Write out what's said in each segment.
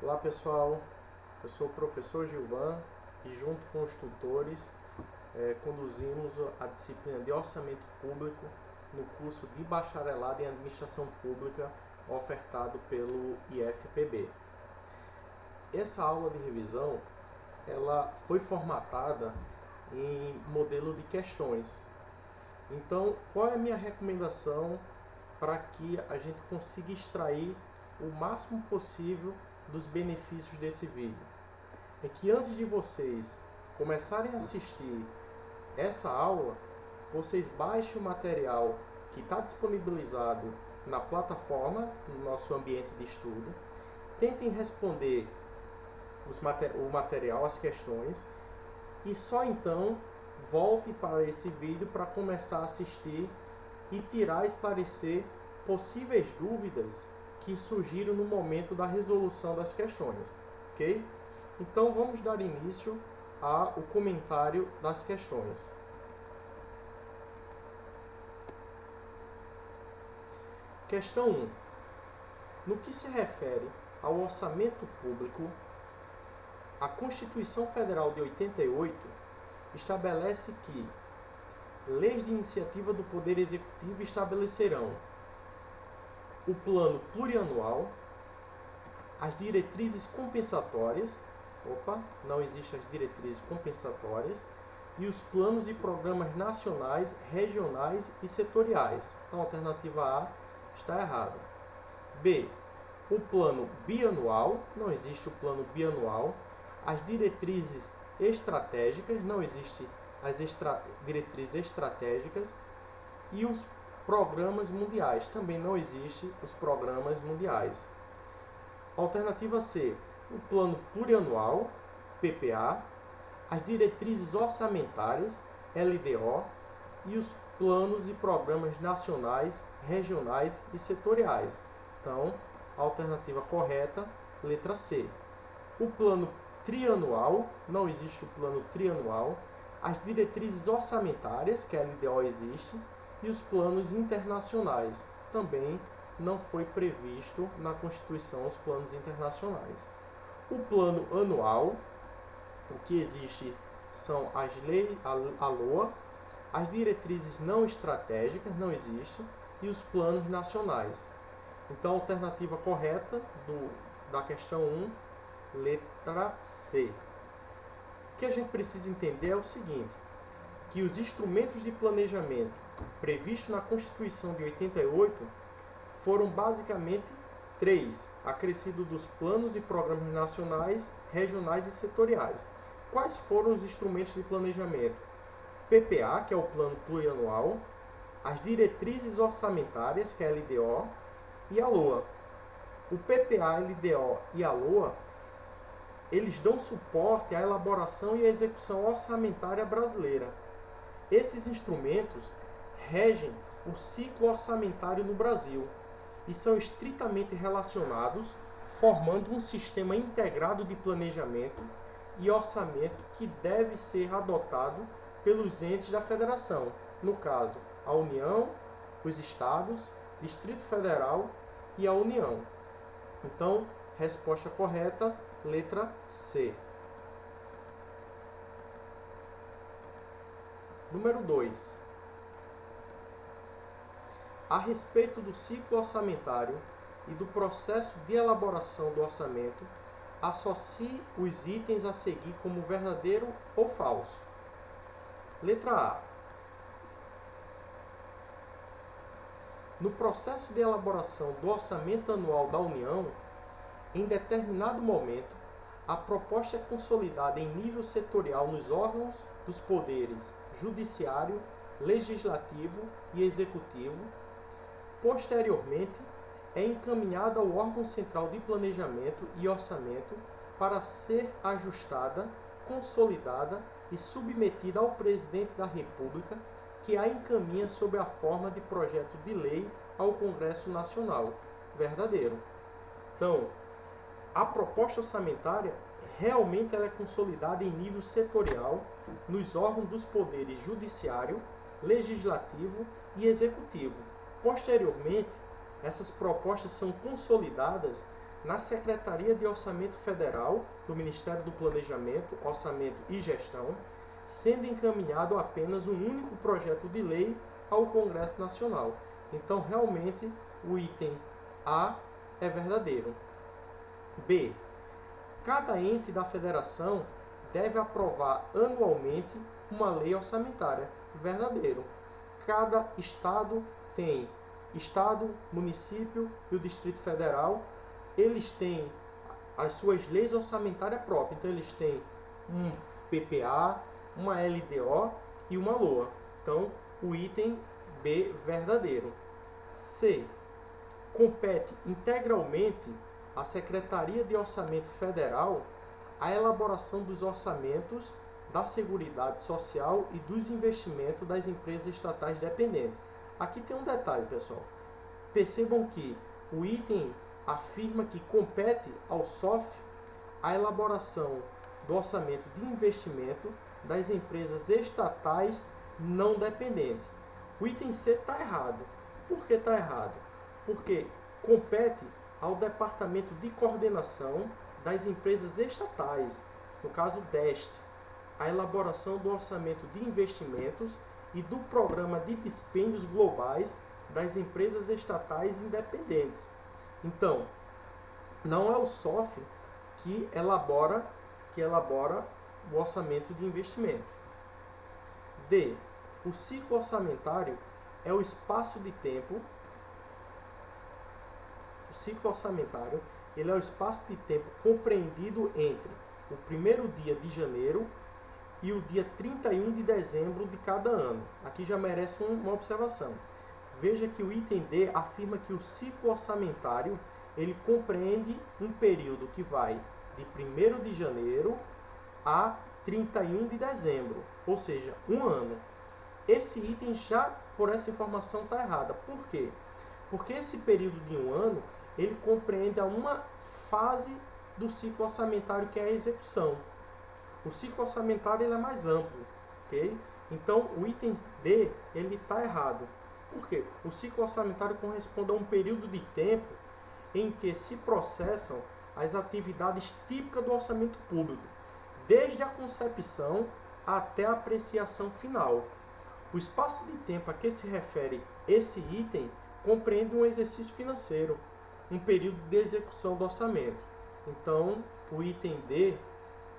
Olá pessoal, eu sou o professor Gilvan e junto com os tutores conduzimos a disciplina de Orçamento Público no curso de Bacharelado em Administração Pública ofertado pelo IFPB. Essa aula de revisão ela foi formatada em modelo de questões. Então, qual é a minha recomendação para que a gente consiga extrair o máximo possível dos benefícios desse vídeo? É que antes de vocês começarem a assistir essa aula, vocês baixem o material que está disponibilizado na plataforma, no nosso ambiente de estudo, tentem responder o material, as questões, e só então volte para esse vídeo para começar a assistir e tirar, esclarecer possíveis dúvidas que surgiram no momento da resolução das questões, ok? Então vamos dar início ao comentário das questões. Questão 1. No que se refere ao orçamento público, a Constituição Federal de 88 estabelece que leis de iniciativa do Poder Executivo estabelecerão o plano plurianual, as diretrizes compensatórias, não existem as diretrizes compensatórias, e os planos e programas nacionais, regionais e setoriais. Então, a alternativa A está errada. B. O plano bianual, não existe o plano bianual. As diretrizes estratégicas, não existem as diretrizes estratégicas. E os programas mundiais, também não existem os programas mundiais. Alternativa C, o plano plurianual, PPA, as diretrizes orçamentárias, LDO, e os planos e programas nacionais, regionais e setoriais. Então, a alternativa correta, letra C. O plano trianual, não existe o plano trianual. As diretrizes orçamentárias, que a LDO existe, e os planos internacionais. Também não foi previsto na Constituição os planos internacionais. O plano anual, o que existe são as leis, a LOA, as diretrizes não estratégicas, não existem, e os planos nacionais. Então, a alternativa correta da questão 1, letra C. O que a gente precisa entender é o seguinte, que os instrumentos de planejamento previstos na Constituição de 88 foram basicamente 3, acrescido dos planos e programas nacionais, regionais e setoriais. Quais foram os instrumentos de planejamento? PPA, que é o Plano Plurianual, as diretrizes orçamentárias, que é a LDO, e a LOA. O PPA, a LDO e a LOA, eles dão suporte à elaboração e à execução orçamentária brasileira. Esses instrumentos regem o ciclo orçamentário no Brasil e são estritamente relacionados, formando um sistema integrado de planejamento e orçamento que deve ser adotado pelos entes da Federação, no caso, a União, os Estados, Distrito Federal e a União. Então, resposta correta, letra C. Número 2. A respeito do ciclo orçamentário e do processo de elaboração do orçamento, associe os itens a seguir como verdadeiro ou falso. Letra A. No processo de elaboração do orçamento anual da União, em determinado momento, a proposta é consolidada em nível setorial nos órgãos dos poderes judiciário, legislativo e executivo. Posteriormente, é encaminhada ao órgão central de planejamento e orçamento para ser ajustada, consolidada e submetida ao presidente da República, que a encaminha sob a forma de projeto de lei ao Congresso Nacional. Verdadeiro. Então, a proposta orçamentária realmente ela é consolidada em nível setorial nos órgãos dos poderes judiciário, legislativo e executivo. Posteriormente, essas propostas são consolidadas na Secretaria de Orçamento Federal do Ministério do Planejamento, Orçamento e Gestão, sendo encaminhado apenas um único projeto de lei ao Congresso Nacional. Então, realmente, o item A é verdadeiro. B. Cada ente da federação deve aprovar anualmente uma lei orçamentária. Verdadeiro. Cada estado tem estado, município e o Distrito Federal, eles têm as suas leis orçamentárias próprias. Então, eles têm um PPA, uma LDO e uma LOA. Então, o item B, verdadeiro. C. Compete integralmente à Secretaria de Orçamento Federal a elaboração dos orçamentos da Seguridade Social e dos investimentos das empresas estatais dependentes. Aqui tem um detalhe, pessoal. Percebam que o item afirma que compete ao SOF a elaboração do orçamento de investimento das empresas estatais não dependentes. O item C está errado. Por que está errado? Porque compete ao Departamento de Coordenação das Empresas Estatais, no caso DEST, a elaboração do orçamento de investimentos e do programa de dispêndios globais das empresas estatais independentes. Então, não é o SOF que elabora o orçamento de investimento. D. O ciclo orçamentário é o espaço de tempo. O ciclo orçamentário ele é o espaço de tempo compreendido entre o primeiro dia de janeiro e o dia 31 de dezembro de cada ano. Aqui já merece uma observação. Veja que o item D afirma que o ciclo orçamentário ele compreende um período que vai de 1º de janeiro a 31 de dezembro, ou seja, um ano. Esse item já, por essa informação, está errada. Por quê? Porque esse período de um ano, ele compreende uma fase do ciclo orçamentário que é a execução. O ciclo orçamentário ele é mais amplo, ok? Então, o item D, ele está errado. Por quê? O ciclo orçamentário corresponde a um período de tempo em que se processam as atividades típicas do orçamento público, desde a concepção até a apreciação final. O espaço de tempo a que se refere esse item compreende um exercício financeiro, um período de execução do orçamento. Então, o item D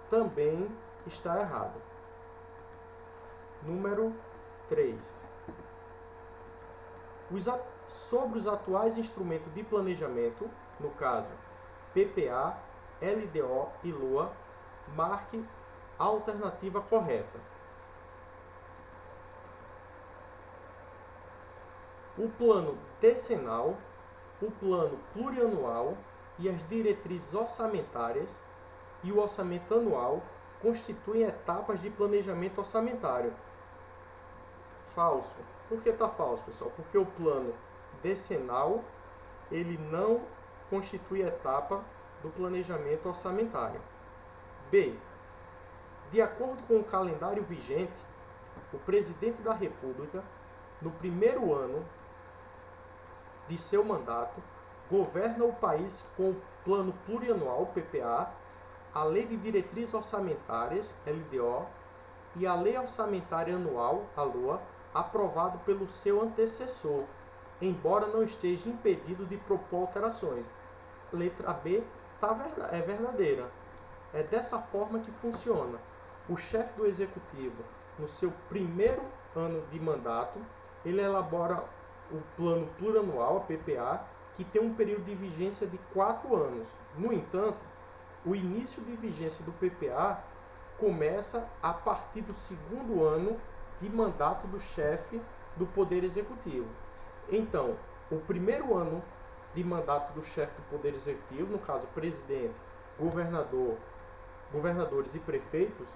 também está errado. Número 3. Sobre os atuais instrumentos de planejamento, no caso PPA, LDO e LOA, marque a alternativa correta. O plano decenal, o plano plurianual e as diretrizes orçamentárias e o orçamento anual constituem etapas de planejamento orçamentário. Falso. Por que está falso, pessoal? Porque o plano decenal ele não constitui etapa do planejamento orçamentário. B. De acordo com o calendário vigente, o presidente da República, no primeiro ano de seu mandato, governa o país com o Plano Plurianual, PPA, a Lei de Diretrizes Orçamentárias, LDO, e a Lei Orçamentária Anual, a LOA, aprovado pelo seu antecessor, embora não esteja impedido de propor alterações. Letra B é verdadeira. É dessa forma que funciona. O chefe do executivo, no seu primeiro ano de mandato, ele elabora o plano plurianual, a PPA, que tem um período de vigência de 4 anos. No entanto, o início de vigência do PPA começa a partir do segundo ano de mandato do chefe do Poder Executivo. Então, o primeiro ano de mandato do chefe do Poder Executivo, no caso presidente, governadores e prefeitos,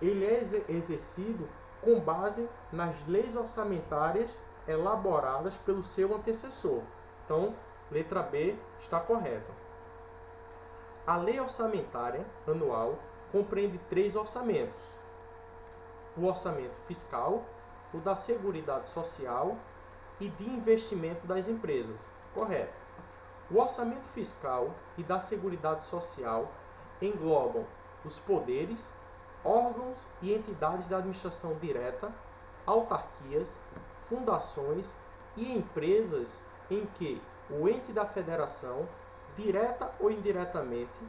ele é exercido com base nas leis orçamentárias elaboradas pelo seu antecessor. Então, letra B está correta. A lei orçamentária anual compreende 3 orçamentos: o orçamento fiscal, o da Seguridade Social e de investimento das empresas. Correto. O orçamento fiscal e da Seguridade Social englobam os poderes, órgãos e entidades da administração direta, autarquias, fundações e empresas em que o ente da federação, direta ou indiretamente,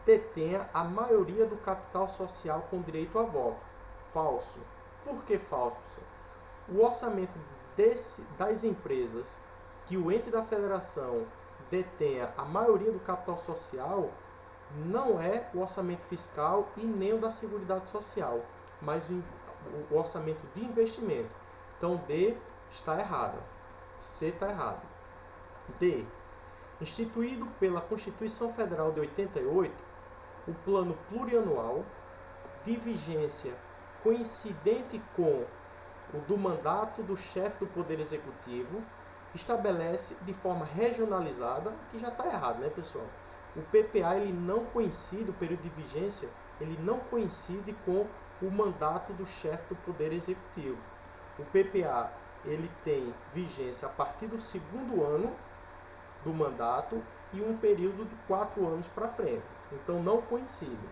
detenha a maioria do capital social com direito a voto. Falso. Por que falso, pessoal? O orçamento das empresas que o ente da federação detenha a maioria do capital social não é o orçamento fiscal e nem o da Seguridade Social, mas o orçamento de investimento. Então, D está errado. C está errado. D. Instituído pela Constituição Federal de 88, o Plano Plurianual, de vigência coincidente com o do mandato do chefe do Poder Executivo, estabelece de forma regionalizada, que já está errado, né, pessoal? O PPA ele não coincide, o período de vigência, ele não coincide com o mandato do chefe do Poder Executivo. O PPA ele tem vigência a partir do segundo ano do mandato e um período de 4 anos para frente. Então não coincide.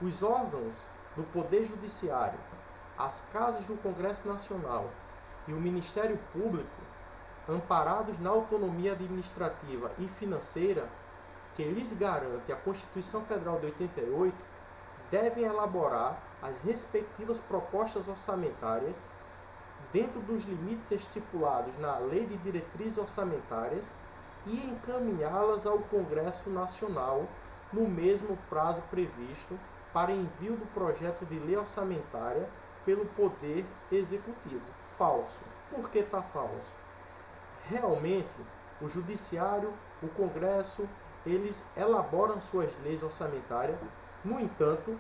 Os órgãos do Poder Judiciário, as casas do Congresso Nacional e o Ministério Público, amparados na autonomia administrativa e financeira que lhes garante a Constituição Federal de 88, devem elaborar as respectivas propostas orçamentárias dentro dos limites estipulados na Lei de Diretrizes Orçamentárias e encaminhá-las ao Congresso Nacional no mesmo prazo previsto para envio do projeto de lei orçamentária pelo Poder Executivo. Falso. Por que está falso? Realmente, o Judiciário, o Congresso, eles elaboram suas leis orçamentárias, no entanto,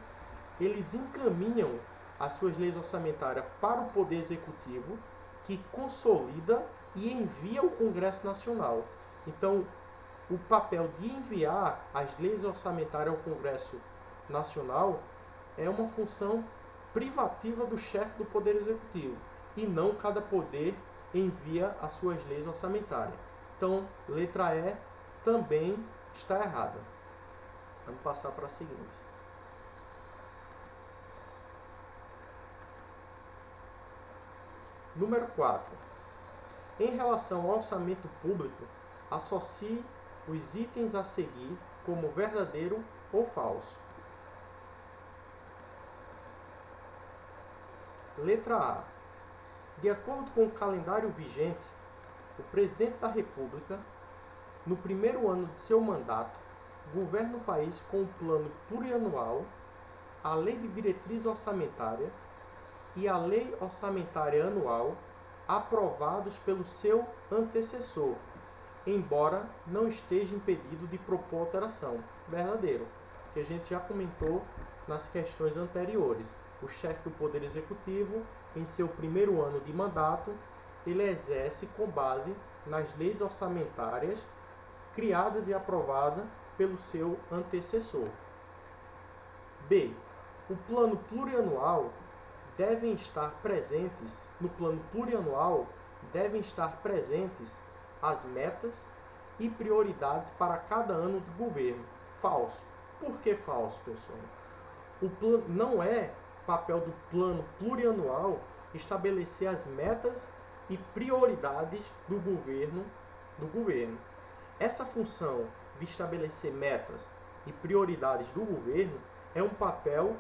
eles encaminham as suas leis orçamentárias para o Poder Executivo, que consolida e envia ao Congresso Nacional. Então, o papel de enviar as leis orçamentárias ao Congresso Nacional é uma função privativa do chefe do Poder Executivo, e não cada poder envia as suas leis orçamentárias. Então, letra E também está errada. Vamos passar para a seguinte. Número 4. Em relação ao orçamento público, associe os itens a seguir como verdadeiro ou falso. Letra A. De acordo com o calendário vigente, o Presidente da República, no primeiro ano de seu mandato, governa o país com um plano plurianual, a Lei de Diretriz Orçamentária e a Lei Orçamentária Anual, aprovados pelo seu antecessor, embora não esteja impedido de propor alteração. Verdadeiro, que a gente já comentou nas questões anteriores. O chefe do Poder Executivo, em seu primeiro ano de mandato, ele exerce com base nas leis orçamentárias criadas e aprovadas pelo seu antecessor. B. O plano plurianual devem estar presentes, no plano plurianual devem estar presentes as metas e prioridades para cada ano do governo. Falso. Por que falso, pessoal? O plano não é papel do plano plurianual estabelecer as metas e prioridades do governo. Essa função de estabelecer metas e prioridades do governo é um papel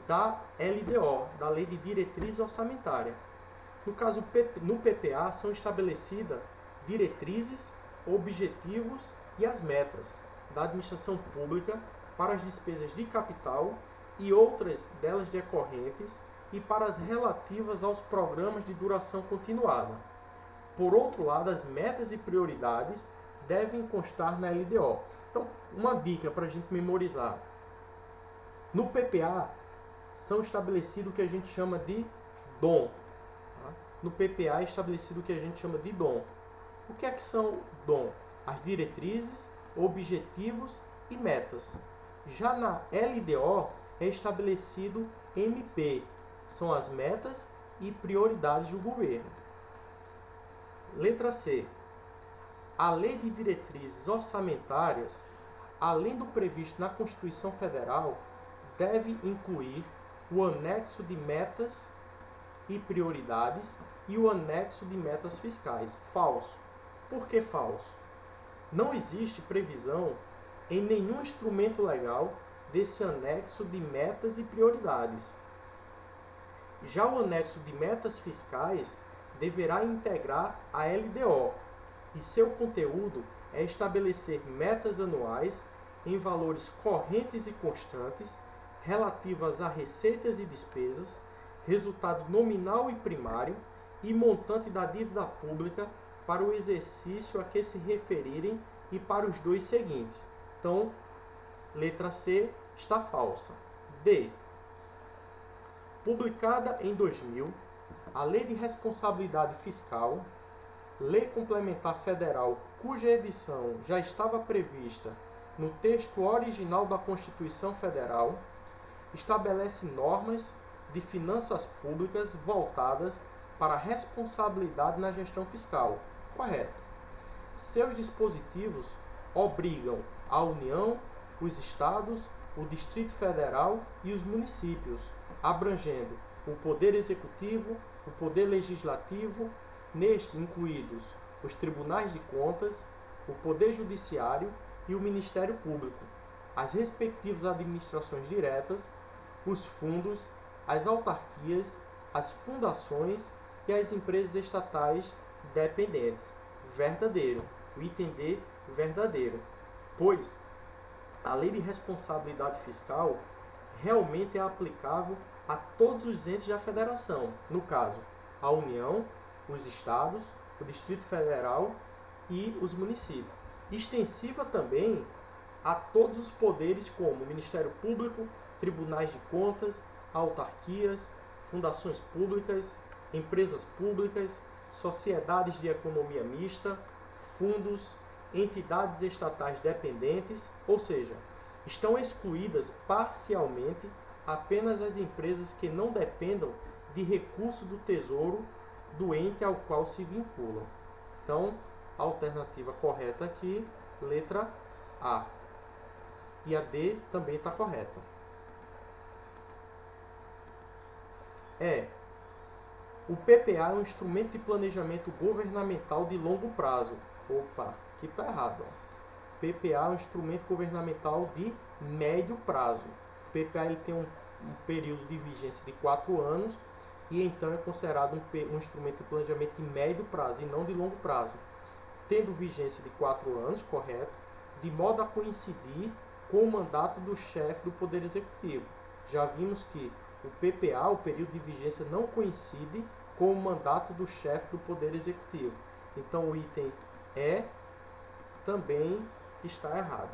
da LDO, da Lei de Diretriz Orçamentária. No caso, no PPA são estabelecidas diretrizes, objetivos e as metas da administração pública para as despesas de capital e outras delas decorrentes e para as relativas aos programas de duração continuada. Por outro lado, as metas e prioridades devem constar na LDO. Então, uma dica para a gente memorizar. No PPA, são estabelecidos o que a gente chama de DOM. Tá? No PPA é estabelecido o que a gente chama de DOM. O que é que são DOM? As diretrizes, objetivos e metas. Já na LDO é estabelecido MP, são as metas e prioridades do governo. Letra C. a Lei de Diretrizes Orçamentárias, além do previsto na Constituição Federal, deve incluir o anexo de metas e prioridades e o anexo de metas fiscais. Falso. Por que falso? Não existe previsão em nenhum instrumento legal desse anexo de metas e prioridades. Já o anexo de metas fiscais deverá integrar a LDO, e seu conteúdo é estabelecer metas anuais em valores correntes e constantes relativas a receitas e despesas, resultado nominal e primário e montante da dívida pública para o exercício a que se referirem e para os dois seguintes. Então, letra C está falsa. D. Publicada em 2000, a Lei de Responsabilidade Fiscal, Lei Complementar Federal, cuja edição já estava prevista no texto original da Constituição Federal, estabelece normas de finanças públicas voltadas para a responsabilidade na gestão fiscal. Correto. Seus dispositivos obrigam a União, os Estados, o Distrito Federal e os municípios, abrangendo o Poder Executivo, o Poder Legislativo, nestes incluídos os Tribunais de Contas, o Poder Judiciário e o Ministério Público, as respectivas administrações diretas, os fundos, as autarquias, as fundações e as empresas estatais dependentes. Verdadeiro. O item D, verdadeiro. Pois a Lei de Responsabilidade Fiscal realmente é aplicável a todos os entes da Federação, no caso, a União, os Estados, o Distrito Federal e os municípios. Extensiva também a todos os poderes como Ministério Público, Tribunais de Contas, autarquias, fundações públicas, empresas públicas, sociedades de economia mista, fundos, entidades estatais dependentes, ou seja, estão excluídas parcialmente apenas as empresas que não dependam de recursos do Tesouro do ente ao qual se vinculam. Então, a alternativa correta aqui, letra A. E a D também está correta. O PPA é um instrumento de planejamento governamental de longo prazo. Opa, aqui está errado. PPA é um instrumento governamental de médio prazo. O PPA ele tem um período de vigência de 4 anos e então é considerado um instrumento de planejamento de médio prazo e não de longo prazo. Tendo vigência de 4 anos, correto, de modo a coincidir com o mandato do chefe do Poder Executivo. Já vimos que o PPA, o período de vigência, não coincide com o mandato do chefe do Poder Executivo. Então o item E também está errado.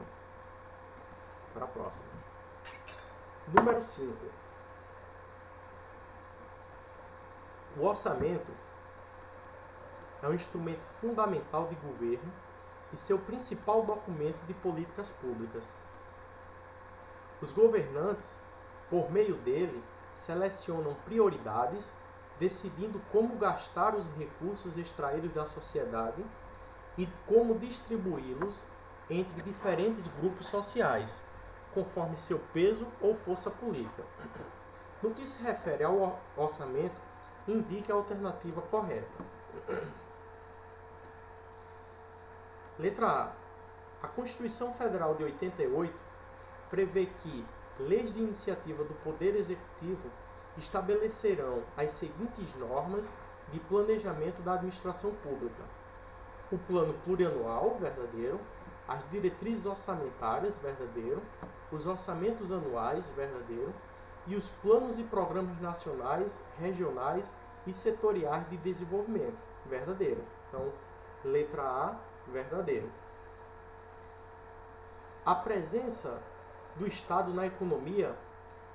Para a próxima. Número 5. O orçamento é um instrumento fundamental de governo e seu principal documento de políticas públicas. Os governantes, por meio dele, selecionam prioridades, decidindo como gastar os recursos extraídos da sociedade e como distribuí-los entre diferentes grupos sociais, conforme seu peso ou força política. No que se refere ao orçamento, indique a alternativa correta. Letra A. A Constituição Federal de 88 prevê que leis de iniciativa do Poder Executivo estabelecerão as seguintes normas de planejamento da administração pública: o plano plurianual, verdadeiro; as diretrizes orçamentárias, verdadeiro; os orçamentos anuais, verdadeiro; e os planos e programas nacionais, regionais e setoriais de desenvolvimento, verdadeiro. Então, letra A, verdadeiro. A presença do Estado na economia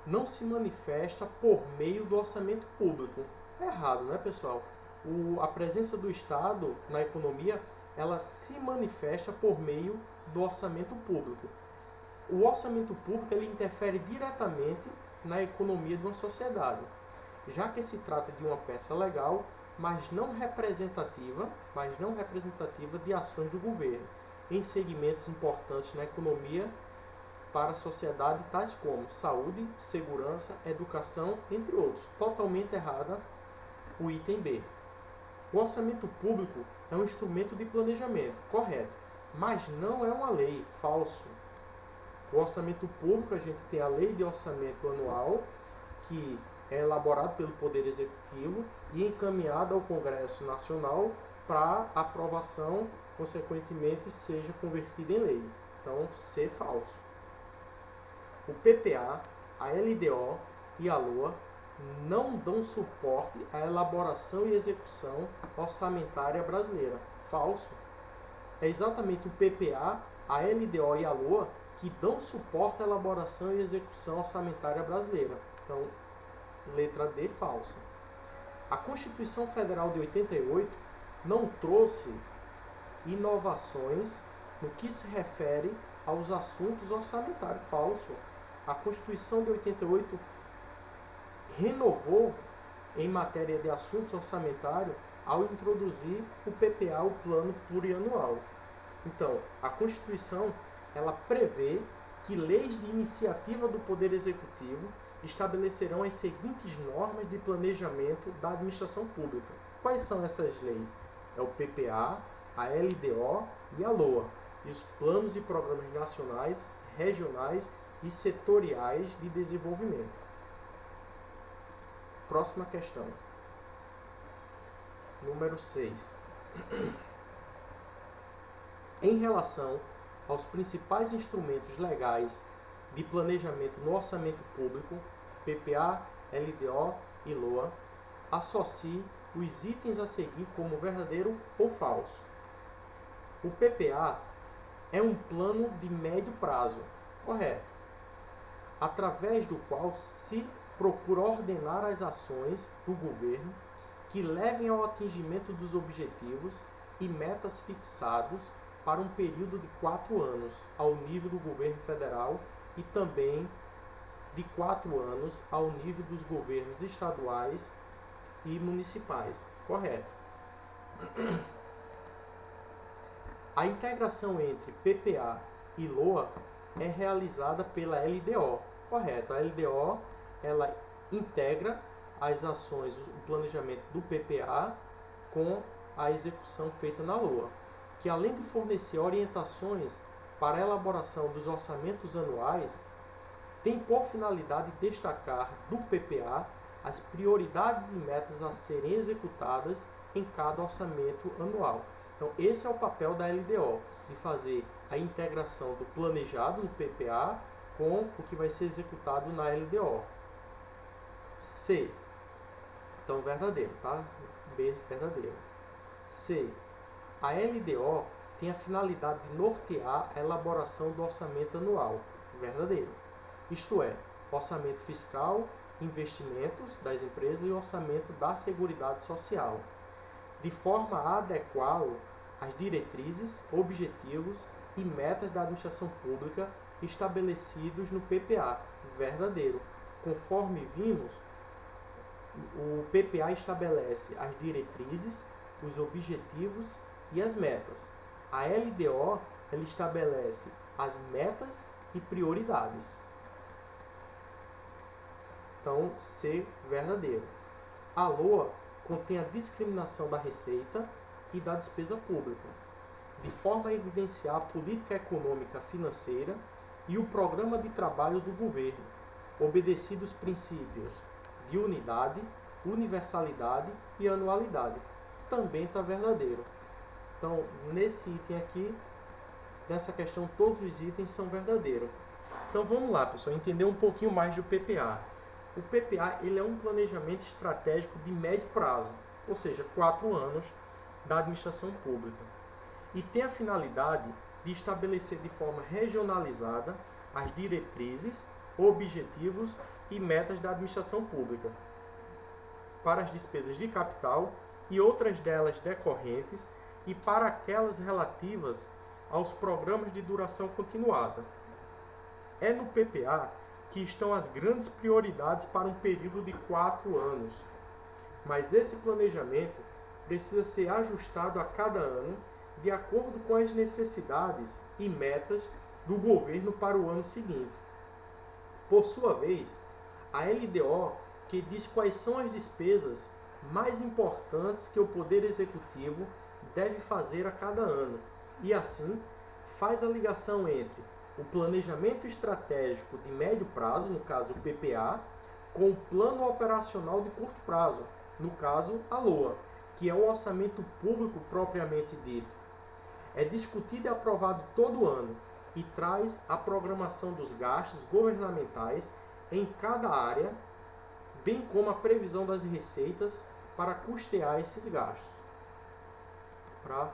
não se manifesta por meio do orçamento público. É errado, né, pessoal? A presença do Estado na economia, ela se manifesta por meio do orçamento público. O orçamento público ele interfere diretamente na economia de uma sociedade. Já que se trata de uma peça legal, mas não representativa de ações do governo em segmentos importantes na economia para a sociedade, tais como saúde, segurança, educação, entre outros. Totalmente errada o item B. O orçamento público é um instrumento de planejamento, correto, mas não é uma lei, falso. O orçamento público, a gente tem a lei de orçamento anual, que é elaborado pelo Poder Executivo e encaminhado ao Congresso Nacional para aprovação, consequentemente, seja convertida em lei. Então, C falso. O PPA, a LDO e a LOA não dão suporte à elaboração e execução orçamentária brasileira. Falso. É exatamente o PPA, a LDO e a LOA que dão suporte à elaboração e execução orçamentária brasileira. Então, letra D, falsa. A Constituição Federal de 88 não trouxe inovações no que se refere aos assuntos orçamentários. Falso. A Constituição de 88 renovou em matéria de assuntos orçamentários ao introduzir o PPA, o Plano Plurianual. Então, a Constituição ela prevê que leis de iniciativa do Poder Executivo estabelecerão as seguintes normas de planejamento da administração pública. Quais são essas leis? É o PPA, a LDO e a LOA, e os planos e programas nacionais, regionais e setoriais de desenvolvimento. Próxima questão. Número 6. Em relação aos principais instrumentos legais de planejamento no orçamento público, PPA, LDO e LOA, associe os itens a seguir como verdadeiro ou falso. O PPA é um plano de médio prazo, correto, através do qual se procura ordenar as ações do governo que levem ao atingimento dos objetivos e metas fixados para um período de 4 anos ao nível do governo federal e também de 4 anos ao nível dos governos estaduais e municipais. Correto. A integração entre PPA e LOA é realizada pela LDO. Correto. A LDO ela integra as ações, o planejamento do PPA com a execução feita na LOA, que além de fornecer orientações para a elaboração dos orçamentos anuais, tem por finalidade destacar do PPA as prioridades e metas a serem executadas em cada orçamento anual. Então, esse é o papel da LDO, de fazer a integração do planejado no PPA com o que vai ser executado na LDO. C. Então, verdadeiro, tá? B, verdadeiro. C. A LDO tem a finalidade de nortear a elaboração do orçamento anual. Verdadeiro. Isto é, orçamento fiscal, investimentos das empresas e orçamento da Seguridade Social, de forma a adequá-lo às diretrizes, objetivos e metas da administração pública estabelecidos no PPA. Verdadeiro. Conforme vimos, o PPA estabelece as diretrizes, os objetivos e as metas. A LDO ela estabelece as metas e prioridades. Então, C, verdadeiro. A LOA contém a discriminação da receita e da despesa pública, de forma a evidenciar a política econômica financeira e o programa de trabalho do governo, obedecido os princípios de unidade, universalidade e anualidade. Também está verdadeiro. Então, nesse item aqui, nessa questão, todos os itens são verdadeiros. Então, vamos lá, pessoal, entender um pouquinho mais do PPA. O PPA ele é um planejamento estratégico de médio prazo, ou seja, 4 anos da administração pública. E tem a finalidade de estabelecer de forma regionalizada as diretrizes, objetivos e metas da administração pública para as despesas de capital e outras delas decorrentes e para aquelas relativas aos programas de duração continuada. É no PPA que estão as grandes prioridades para um período de 4 anos. Mas esse planejamento precisa ser ajustado a cada ano de acordo com as necessidades e metas do governo para o ano seguinte. Por sua vez, a LDO, que diz quais são as despesas mais importantes que o Poder Executivo deve fazer a cada ano, e assim faz a ligação entre o planejamento estratégico de médio prazo, no caso o PPA, com o plano operacional de curto prazo, no caso a LOA, que é o orçamento público propriamente dito. É discutido e aprovado todo ano e traz a programação dos gastos governamentais em cada área, bem como a previsão das receitas para custear esses gastos. Para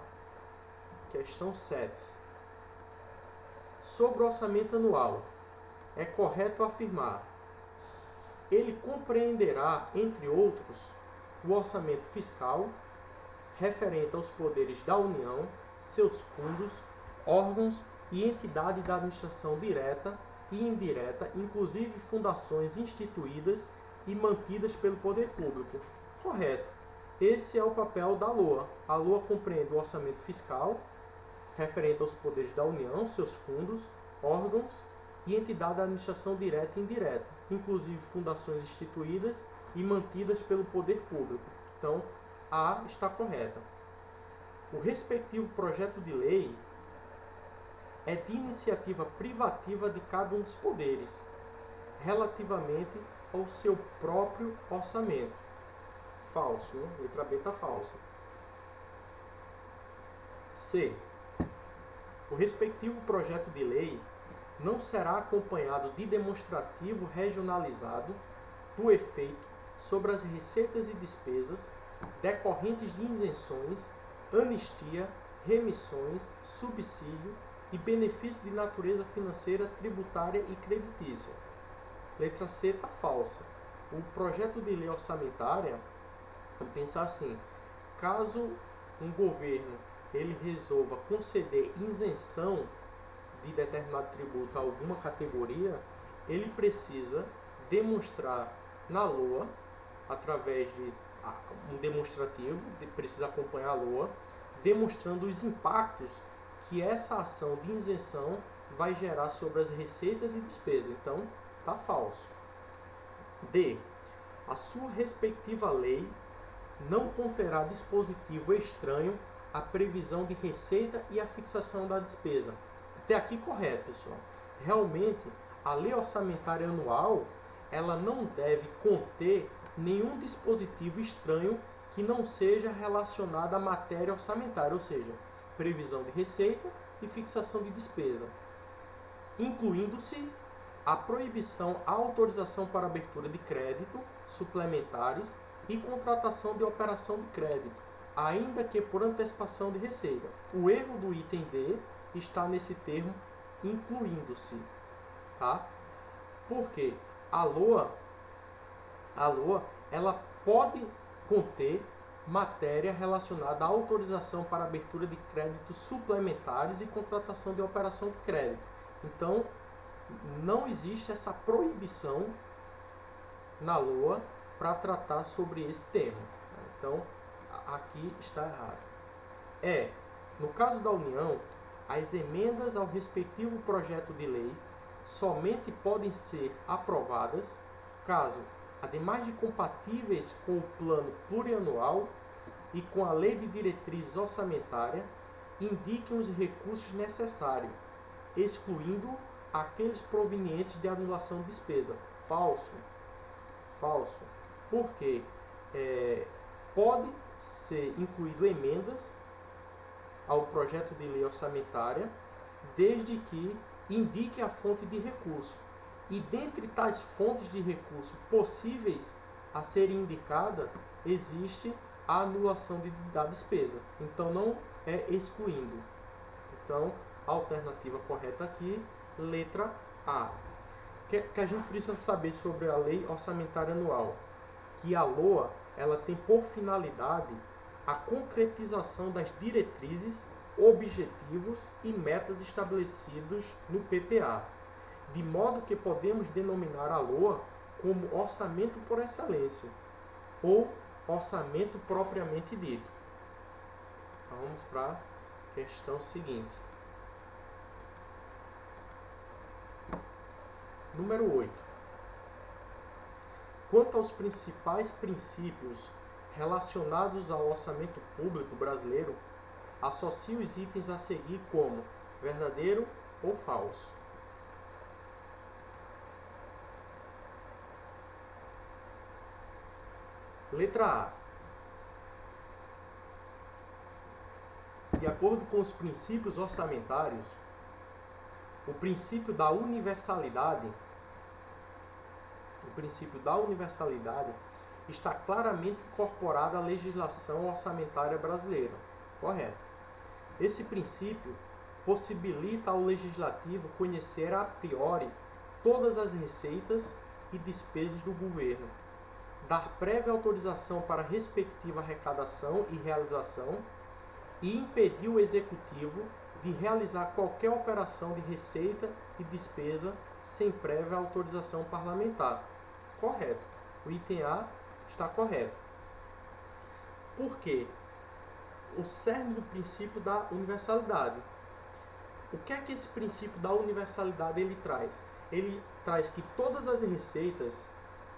questão 7. Sobre o orçamento anual, é correto afirmar: ele compreenderá, entre outros, o orçamento fiscal, referente aos poderes da União, seus fundos, órgãos e entidades da administração direta e indireta, inclusive fundações instituídas e mantidas pelo poder público. Correto. Esse é o papel da LOA. A LOA compreende o orçamento fiscal, referente aos poderes da União, seus fundos, órgãos e entidades da administração direta e indireta, inclusive fundações instituídas e mantidas pelo poder público. Então, A está correta. O respectivo projeto de lei é de iniciativa privativa de cada um dos poderes, relativamente ao seu próprio orçamento. Falso. Letra B está falsa. C. O respectivo projeto de lei não será acompanhado de demonstrativo regionalizado do efeito sobre as receitas e despesas decorrentes de isenções, anistia, remissões, subsídio e benefícios de natureza financeira, tributária e creditícia. Letra C está falsa. O projeto de lei orçamentária, vamos pensar assim: caso um governo ele resolva conceder isenção de determinado tributo a alguma categoria, ele precisa demonstrar na LOA, através de um demonstrativo, precisa acompanhar a LOA, demonstrando os impactos que essa ação de isenção vai gerar sobre as receitas e despesas. Então, está falso. D. A sua respectiva lei não conterá dispositivo estranho à previsão de receita e à fixação da despesa. Até aqui correto, pessoal. Realmente, a lei orçamentária anual, ela não deve conter nenhum dispositivo estranho que não seja relacionado à matéria orçamentária, ou seja, previsão de receita e fixação de despesa, incluindo-se a proibição à autorização para abertura de crédito suplementares e contratação de operação de crédito, ainda que por antecipação de receita. O erro do item D está nesse termo incluindo-se, tá? Porque a LOA ela pode conter matéria relacionada à autorização para abertura de créditos suplementares e contratação de operação de crédito. Então, não existe essa proibição na LOA para tratar sobre esse tema. Então, aqui está errado. No caso da União, as emendas ao respectivo projeto de lei somente podem ser aprovadas caso, ademais de compatíveis com o plano plurianual e com a lei de diretrizes orçamentárias, indiquem os recursos necessários, excluindo aqueles provenientes de anulação de despesa. Falso. Falso. Porque pode ser incluído emendas ao projeto de lei orçamentária, desde que indique a fonte de recurso. E dentre tais fontes de recurso possíveis a serem indicadas, existe a anulação da despesa. Então, não é excluindo. Então, a alternativa correta aqui, letra A. Que a gente precisa saber sobre a lei orçamentária anual? Que a LOA ela tem por finalidade a concretização das diretrizes, objetivos e metas estabelecidos no PPA, de modo que podemos denominar a LOA como orçamento por excelência, ou orçamento propriamente dito. Então vamos para a questão seguinte. Número 8. Quanto aos principais princípios relacionados ao orçamento público brasileiro, associe os itens a seguir como verdadeiro ou falso. Letra A. De acordo com os princípios orçamentários, o princípio da universalidade está claramente incorporado à legislação orçamentária brasileira. Correto. Esse princípio possibilita ao legislativo conhecer a priori todas as receitas e despesas do governo, dar prévia autorização para a respectiva arrecadação e realização e impedir o executivo de realizar qualquer operação de receita e despesa sem prévia autorização parlamentar. Correto. O item A está correto. Por quê? O cerne do princípio da universalidade. O que é que esse princípio da universalidade ele traz? Ele traz que todas as receitas,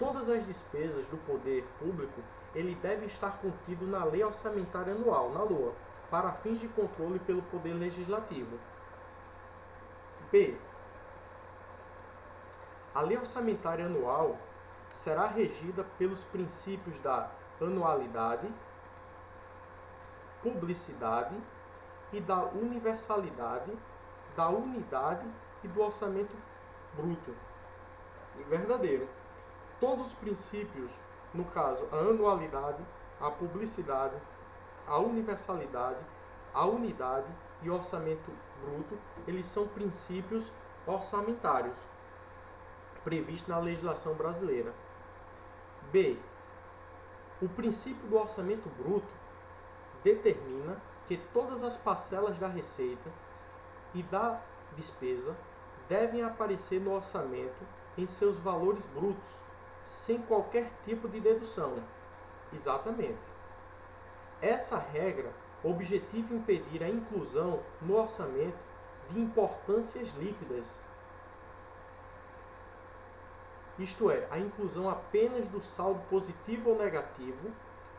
todas as despesas do poder público, ele deve estar contido na Lei Orçamentária Anual, na LOA, para fins de controle pelo Poder Legislativo. B. A Lei Orçamentária Anual será regida pelos princípios da anualidade, publicidade e da universalidade, da unidade e do orçamento bruto e verdadeiro. Todos os princípios, no caso, a anualidade, a publicidade, a universalidade, a unidade e o orçamento bruto, eles são princípios orçamentários previstos na legislação brasileira. B. O princípio do orçamento bruto determina que todas as parcelas da receita e da despesa devem aparecer no orçamento em seus valores brutos, sem qualquer tipo de dedução. Exatamente. Essa regra objetiva impedir a inclusão no orçamento de importâncias líquidas, isto é, a inclusão apenas do saldo positivo ou negativo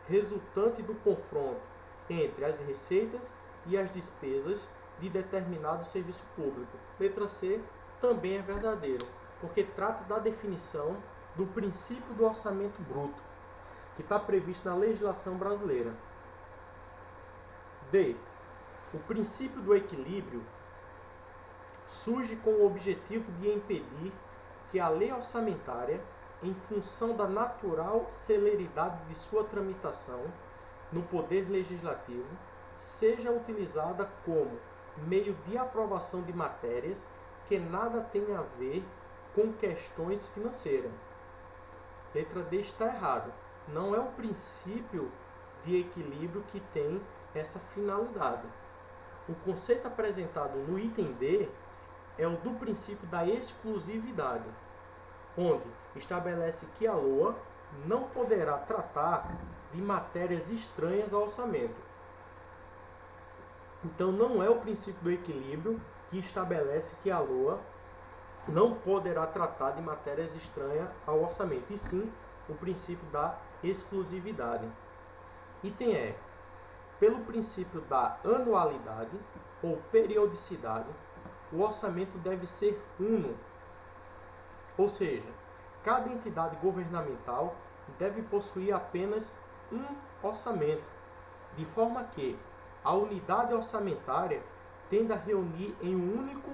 resultante do confronto entre as receitas e as despesas de determinado serviço público. Letra C também é verdadeiro, porque trata da definição do princípio do orçamento bruto, que está previsto na legislação brasileira. D. O princípio do equilíbrio surge com o objetivo de impedir que a lei orçamentária, em função da natural celeridade de sua tramitação no Poder Legislativo, seja utilizada como meio de aprovação de matérias que nada tenha a ver com questões financeiras. Letra D está errado. Não é o princípio de equilíbrio que tem essa finalidade. O conceito apresentado no item D é o do princípio da exclusividade, onde estabelece que a LOA não poderá tratar de matérias estranhas ao orçamento. Então, não é o princípio do equilíbrio que estabelece que a LOA não poderá tratar de matérias estranhas ao orçamento, e sim o princípio da exclusividade. Item E. Pelo princípio da anualidade ou periodicidade, o orçamento deve ser uno, ou seja, cada entidade governamental deve possuir apenas um orçamento, de forma que a unidade orçamentária tenda a reunir em um único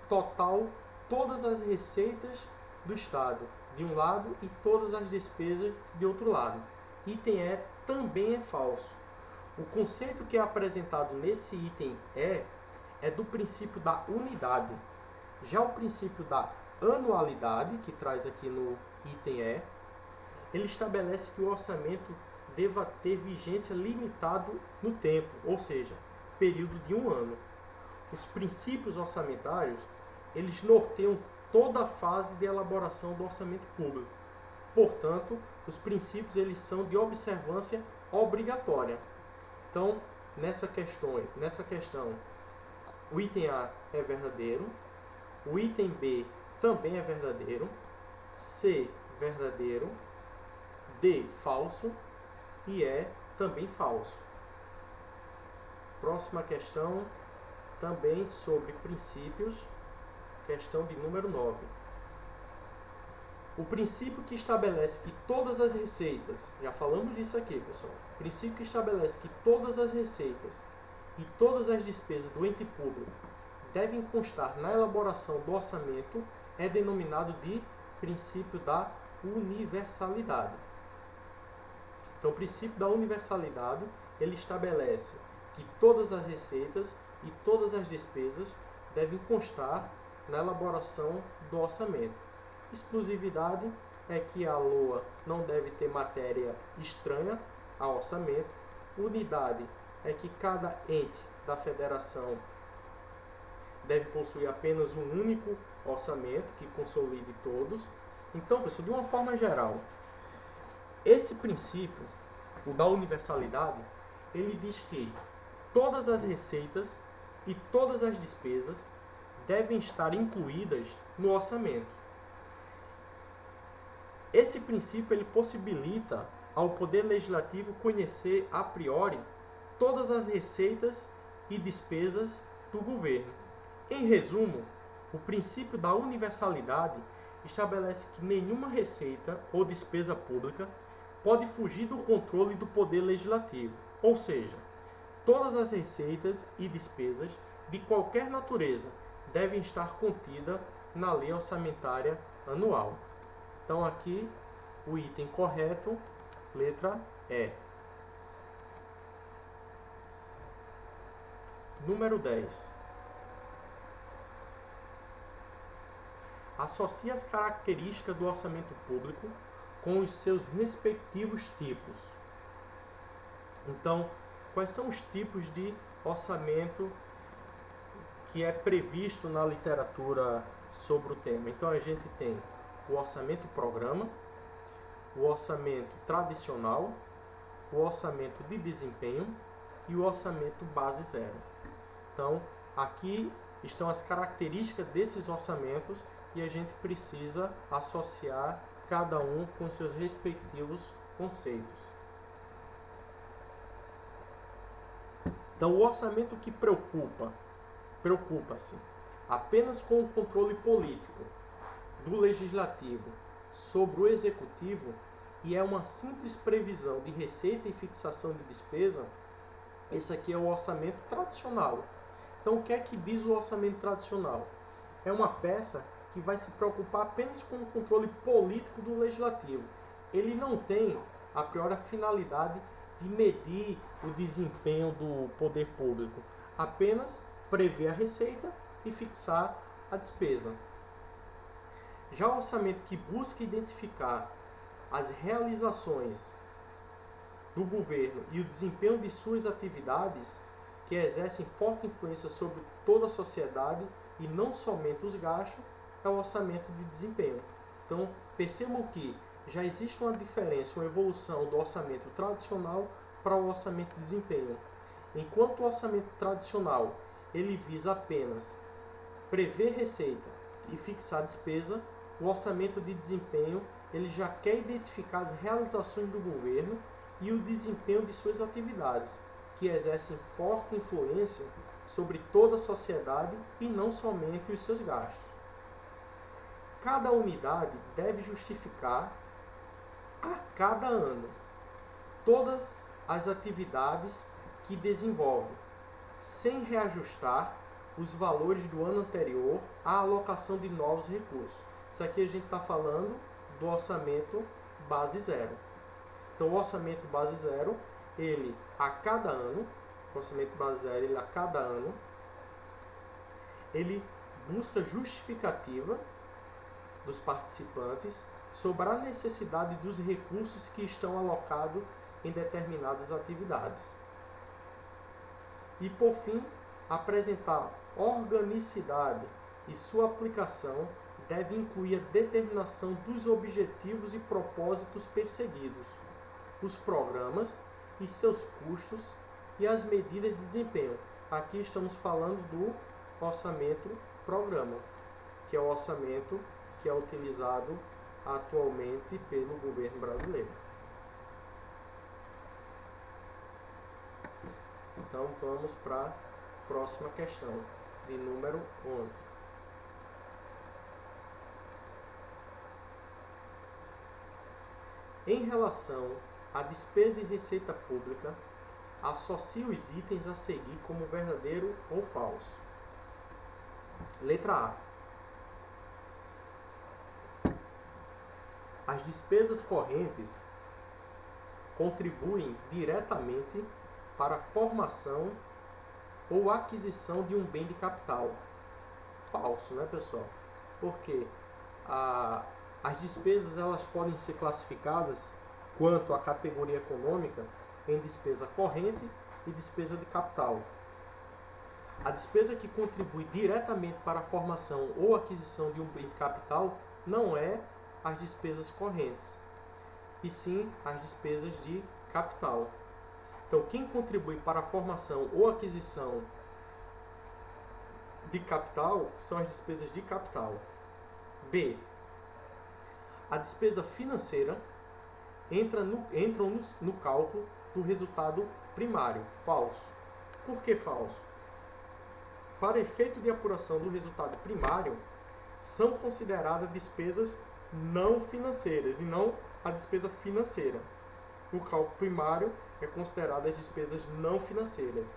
total todas as receitas do Estado, de um lado, e todas as despesas, de outro lado. Item E também é falso. O conceito que é apresentado nesse item é do princípio da unidade. Já o princípio da anualidade, que traz aqui no item E, ele estabelece que o orçamento deva ter vigência limitada no tempo, ou seja, período de 1 ano. Os princípios orçamentários, eles norteiam toda a fase de elaboração do orçamento público. Portanto, os princípios eles são de observância obrigatória. Então, nessa questão, o item A é verdadeiro, o item B também é verdadeiro, C, verdadeiro, D, falso e E, também falso. Próxima questão, também sobre princípios, questão de número 9. O princípio que estabelece que todas as receitas, já falamos disso aqui, pessoal, o princípio que estabelece que todas as receitas e todas as despesas do ente público devem constar na elaboração do orçamento é denominado de princípio da universalidade. Então, o princípio da universalidade, ele estabelece que todas as receitas e todas as despesas devem constar na elaboração do orçamento. Exclusividade é que a LOA não deve ter matéria estranha ao orçamento. Unidade é que cada ente da federação deve possuir apenas um único orçamento que consolide todos. Então, pessoal, de uma forma geral, esse princípio, o da universalidade, ele diz que todas as receitas e todas as despesas devem estar incluídas no orçamento. Esse princípio ele possibilita ao Poder Legislativo conhecer a priori todas as receitas e despesas do governo. Em resumo, o princípio da universalidade estabelece que nenhuma receita ou despesa pública pode fugir do controle do Poder Legislativo, ou seja, todas as receitas e despesas de qualquer natureza devem estar contidas na Lei Orçamentária Anual. Então, aqui, o item correto, letra E. Número 10. Associe as características do orçamento público com os seus respectivos tipos. Então, quais são os tipos de orçamento que é previsto na literatura sobre o tema? Então, a gente tem o orçamento programa, o orçamento tradicional, o orçamento de desempenho e o orçamento base zero. Então, aqui estão as características desses orçamentos e a gente precisa associar cada um com seus respectivos conceitos. Então, o orçamento que preocupa-se apenas com o controle político do Legislativo sobre o Executivo e é uma simples previsão de receita e fixação de despesa, esse aqui é o orçamento tradicional. Então, o que é que diz o orçamento tradicional? É uma peça que vai se preocupar apenas com o controle político do Legislativo. Ele não tem, a priori, a finalidade de medir o desempenho do poder público, apenas prever a receita e fixar a despesa. Já o orçamento que busca identificar as realizações do governo e o desempenho de suas atividades que exercem forte influência sobre toda a sociedade e não somente os gastos, é o orçamento de desempenho. Então, percebam que já existe uma diferença, uma evolução do orçamento tradicional para o orçamento de desempenho. Enquanto o orçamento tradicional ele visa apenas prever receita e fixar despesa, o orçamento de desempenho ele já quer identificar as realizações do governo e o desempenho de suas atividades, que exercem forte influência sobre toda a sociedade e não somente os seus gastos. Cada unidade deve justificar a cada ano todas as atividades que desenvolve, sem reajustar os valores do ano anterior à alocação de novos recursos. Isso aqui a gente está falando do orçamento base zero. Então, o orçamento base zero, ele a cada ano, o orçamento base zero, ele a cada ano, ele busca justificativa dos participantes sobre a necessidade dos recursos que estão alocados em determinadas atividades. E, por fim, apresentar organicidade e sua aplicação deve incluir a determinação dos objetivos e propósitos perseguidos, os programas e seus custos e as medidas de desempenho. Aqui estamos falando do orçamento programa, que é o orçamento que é utilizado atualmente pelo governo brasileiro. Então vamos para a próxima questão, de número 11. Em relação à despesa e receita pública, associe os itens a seguir como verdadeiro ou falso. Letra A. As despesas correntes contribuem diretamente para a formação ou aquisição de um bem de capital. Falso, né, pessoal? Porque as despesas elas podem ser classificadas quanto à categoria econômica em despesa corrente e despesa de capital. A despesa que contribui diretamente para a formação ou aquisição de um bem de capital não é as despesas correntes, e sim as despesas de capital. Então, quem contribui para a formação ou aquisição de capital são as despesas de capital. B. A despesa financeira entram no cálculo do resultado primário. Falso. Por que falso? Para efeito de apuração do resultado primário, são consideradas despesas não financeiras e não a despesa financeira. No cálculo primário é considerada as despesas não financeiras,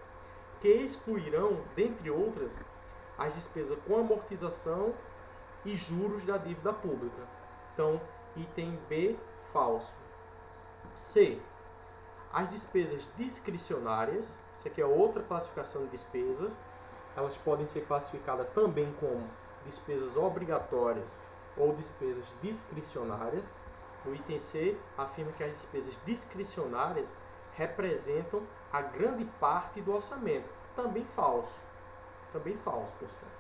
que excluirão, dentre outras, as despesas com amortização e juros da dívida pública. Então, item B, falso. C. As despesas discricionárias, isso aqui é outra classificação de despesas, elas podem ser classificadas também como despesas obrigatórias ou despesas discricionárias. O item C afirma que as despesas discricionárias representam a grande parte do orçamento. Também falso. Também falso, pessoal.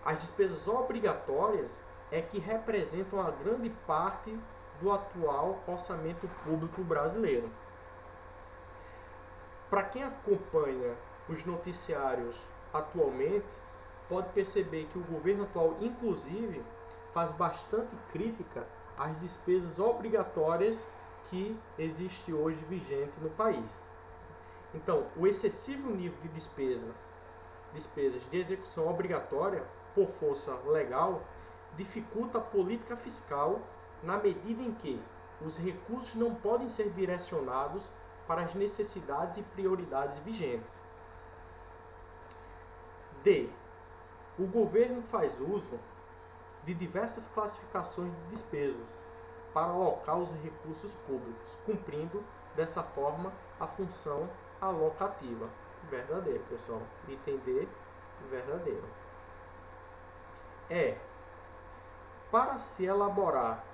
As despesas obrigatórias é que representam a grande parte do atual orçamento público brasileiro. Para quem acompanha os noticiários atualmente, pode perceber que o governo atual, inclusive, faz bastante crítica às despesas obrigatórias que existe hoje vigente no país. Então, o excessivo nível de despesas de execução obrigatória por força legal dificulta a política fiscal na medida em que os recursos não podem ser direcionados para as necessidades e prioridades vigentes. D. O governo faz uso de diversas classificações de despesas para alocar os recursos públicos, cumprindo dessa forma a função alocativa. Verdadeiro, pessoal. Item D, verdadeiro. E. Para se elaborar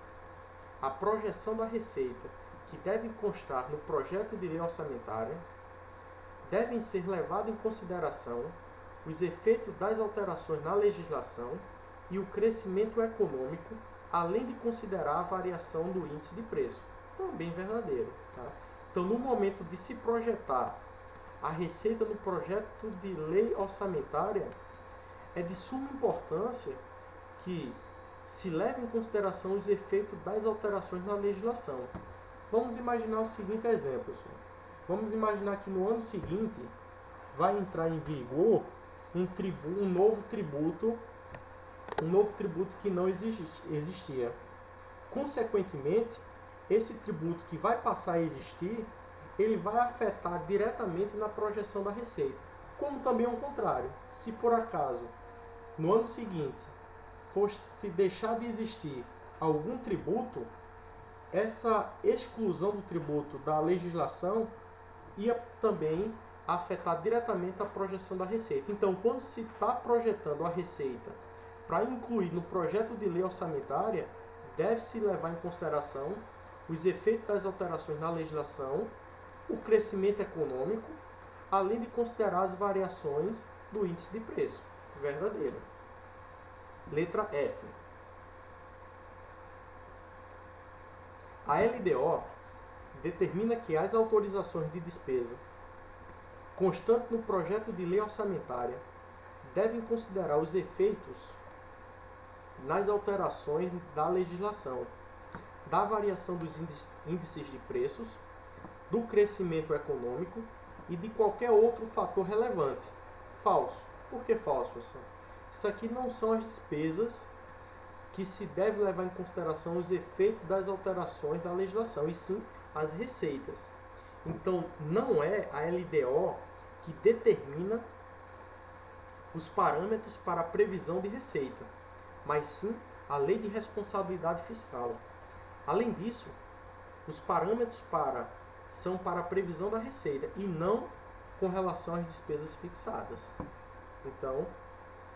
a projeção da receita que deve constar no projeto de lei orçamentária, devem ser levados em consideração os efeitos das alterações na legislação e o crescimento econômico, além de considerar a variação do índice de preço. Também verdadeiro. Tá? Então, no momento de se projetar a receita no projeto de lei orçamentária, é de suma importância que se leve em consideração os efeitos das alterações na legislação. Vamos imaginar o seguinte exemplo, pessoal. Vamos imaginar que no ano seguinte vai entrar em vigor um novo tributo que não existia. Consequentemente, esse tributo que vai passar a existir, ele vai afetar diretamente na projeção da receita. Como também ao contrário, se por acaso no ano seguinte fosse deixar de existir algum tributo, essa exclusão do tributo da legislação ia também afetar diretamente a projeção da receita. Então, quando se está projetando a receita para incluir no projeto de lei orçamentária, deve-se levar em consideração os efeitos das alterações na legislação, o crescimento econômico, além de considerar as variações do índice de preço. Verdadeiro. Letra F. A LDO determina que as autorizações de despesa constante no projeto de lei orçamentária, devem considerar os efeitos nas alterações da legislação, da variação dos índices de preços, do crescimento econômico e de qualquer outro fator relevante. Falso. Por que falso, pessoal? Isso aqui não são as despesas que se deve levar em consideração os efeitos das alterações da legislação, e sim as receitas. Então, não é a LDO que determina os parâmetros para a previsão de receita, mas sim a Lei de Responsabilidade Fiscal. Além disso, os parâmetros são para a previsão da receita e não com relação às despesas fixadas. Então,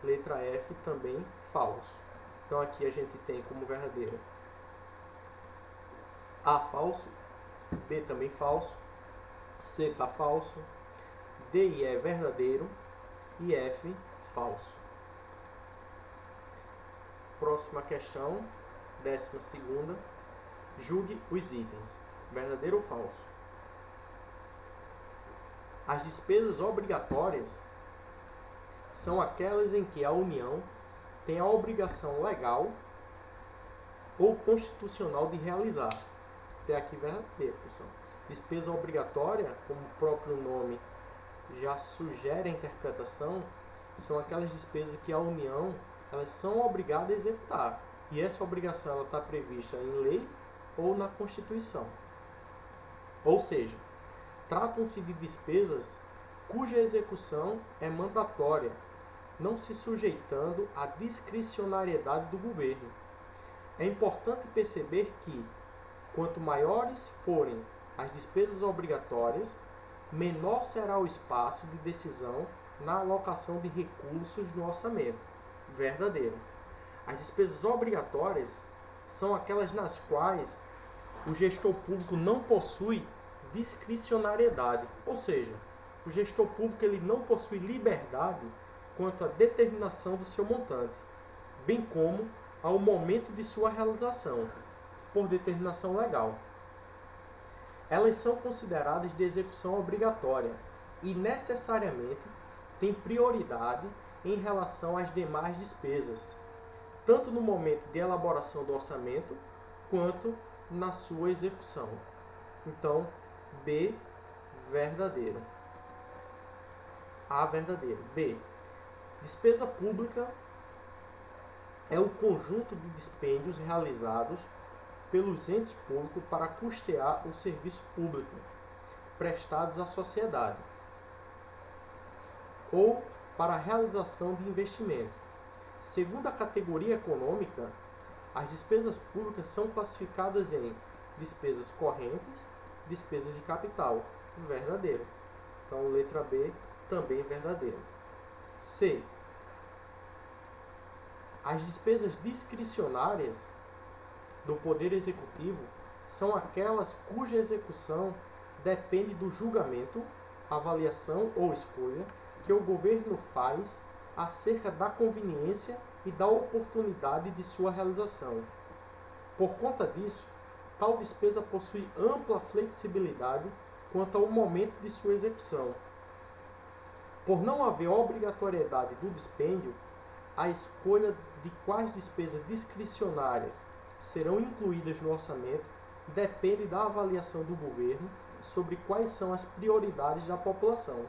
letra F também falso. Então aqui a gente tem como verdadeiro A falso, B também falso, C está falso, D e E verdadeiro e F falso. Próxima questão, 12ª. Julgue os itens. Verdadeiro ou falso? As despesas obrigatórias são aquelas em que a União tem a obrigação legal ou constitucional de realizar. Até aqui verdadeiro, pessoal. Despesa obrigatória, como o próprio nome já sugere a interpretação, são aquelas despesas que a União elas são obrigadas a executar. E essa obrigação está prevista em lei ou na Constituição. Ou seja, tratam-se de despesas cuja execução é mandatória, não se sujeitando à discricionariedade do governo. É importante perceber que, quanto maiores forem as despesas obrigatórias, menor será o espaço de decisão na alocação de recursos no orçamento. Verdadeiro. As despesas obrigatórias são aquelas nas quais o gestor público não possui discricionariedade, ou seja, o gestor público ele não possui liberdade quanto à determinação do seu montante, bem como ao momento de sua realização, por determinação legal. Elas são consideradas de execução obrigatória e necessariamente têm prioridade em relação às demais despesas, tanto no momento de elaboração do orçamento quanto na sua execução. Então, B, verdadeiro. A, verdadeiro. B, despesa pública é o conjunto de dispêndios realizados pelos entes públicos para custear o serviço público prestados à sociedade ou para a realização de investimento. Segundo a categoria econômica, as despesas públicas são classificadas em despesas correntes, despesas de capital. Verdadeiro. Então, letra B, também verdadeiro. C. As despesas discricionárias do Poder Executivo são aquelas cuja execução depende do julgamento, avaliação ou escolha que o governo faz acerca da conveniência e da oportunidade de sua realização. Por conta disso, tal despesa possui ampla flexibilidade quanto ao momento de sua execução. Por não haver obrigatoriedade do dispêndio, a escolha de quais despesas discricionárias serão incluídas no orçamento depende da avaliação do governo sobre quais são as prioridades da população.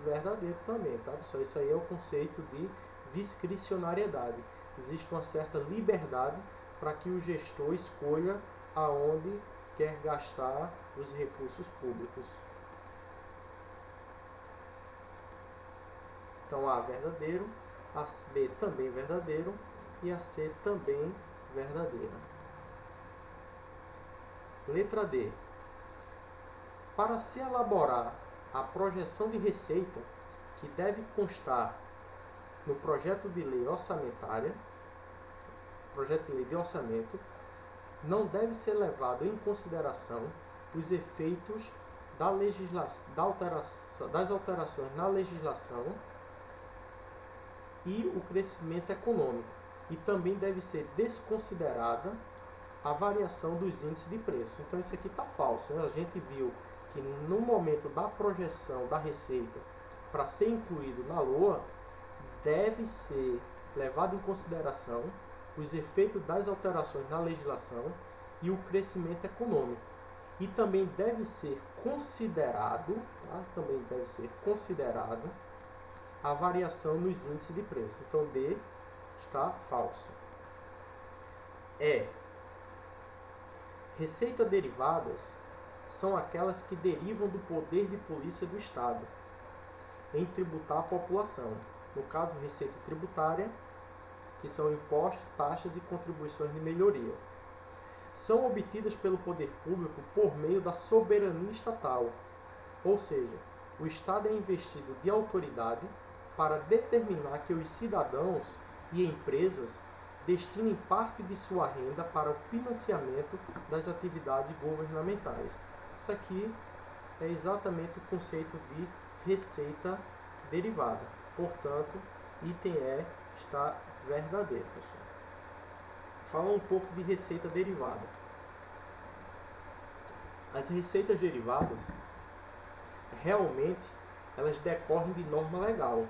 Verdadeiro também, tá pessoal? Isso aí é o conceito de discricionariedade. Existe uma certa liberdade para que o gestor escolha aonde quer gastar os recursos públicos. Então A, verdadeiro, a B também verdadeiro e a C também verdadeira. Letra D. Para se elaborar a projeção de receita, que deve constar no projeto de lei orçamentária, projeto de lei de orçamento, não deve ser levado em consideração os efeitos das alterações na legislação e o crescimento econômico, e também deve ser desconsiderada a variação dos índices de preço. Então isso aqui está falso, né? A gente viu que no momento da projeção da receita para ser incluído na LOA, deve ser levado em consideração os efeitos das alterações na legislação e o crescimento econômico. E também deve ser considerado, a variação nos índices de preço. Então, D está falso. Receita derivadas são aquelas que derivam do poder de polícia do Estado em tributar a população. No caso, receita tributária, que são impostos, taxas e contribuições de melhoria. São obtidas pelo poder público por meio da soberania estatal, ou seja, o Estado é investido de autoridade para determinar que os cidadãos e empresas destinem parte de sua renda para o financiamento das atividades governamentais. Isso aqui é exatamente o conceito de receita derivada. Portanto, item E está verdadeiro, pessoal. Falar um pouco de receita derivada. As receitas derivadas, realmente, elas decorrem de norma legal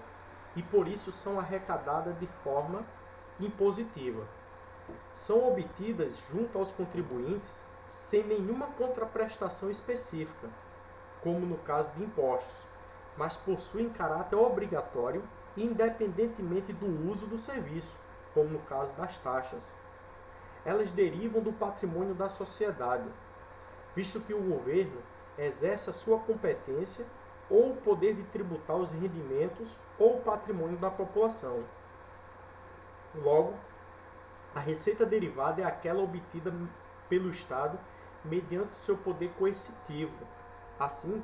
e por isso são arrecadadas de forma impositiva. São obtidas junto aos contribuintes sem nenhuma contraprestação específica, como no caso de impostos, mas possuem caráter obrigatório independentemente do uso do serviço, como no caso das taxas. Elas derivam do patrimônio da sociedade, visto que o governo exerce a sua competência ou o poder de tributar os rendimentos ou o patrimônio da população. Logo, a receita derivada é aquela obtida pelo Estado mediante seu poder coercitivo. Assim,